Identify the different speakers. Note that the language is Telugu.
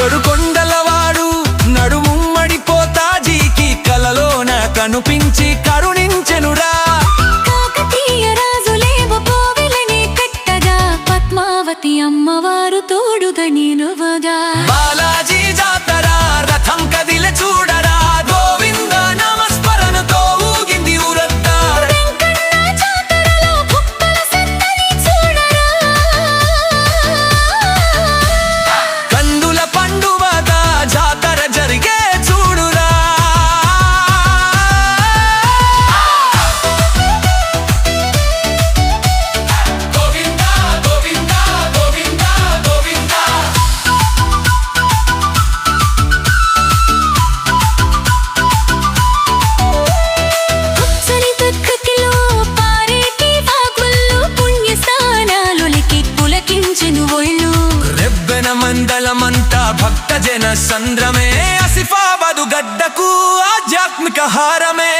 Speaker 1: ఏడుకొండలవాడు నడుముమ్మడిపోతాజీకి కలలోన కనుపించి కరుణించెనురా.
Speaker 2: కాకతీయ రాజులేమో కోవెలని కట్టగా పద్మావతి అమ్మవారు తోడుగా నిలువగా.
Speaker 1: బాలాజీ జాతర రథం కదిలె చూడరా, గోవింద నామస్మరణతో ఊగింది ఊరంతా.
Speaker 2: వెంకన్న జాతరలో భక్తుల సందడి చూడరా.
Speaker 1: కందుల పండువద జాతర జరిగే చూడురా. గోవింద గోవింద గోవింద గోవింద.
Speaker 2: పచ్చని ప్రకృతిలో పారేటి వాగుల్లో పుణ్యస్థానాలొలికి పులకించెను ఒళ్ళు.
Speaker 1: రెబ్బెన మండలమంతా భక్తజన సంద్రమే, ఆసిఫాబాదు గడ్డకు ఆధ్యాత్మిక హారమే.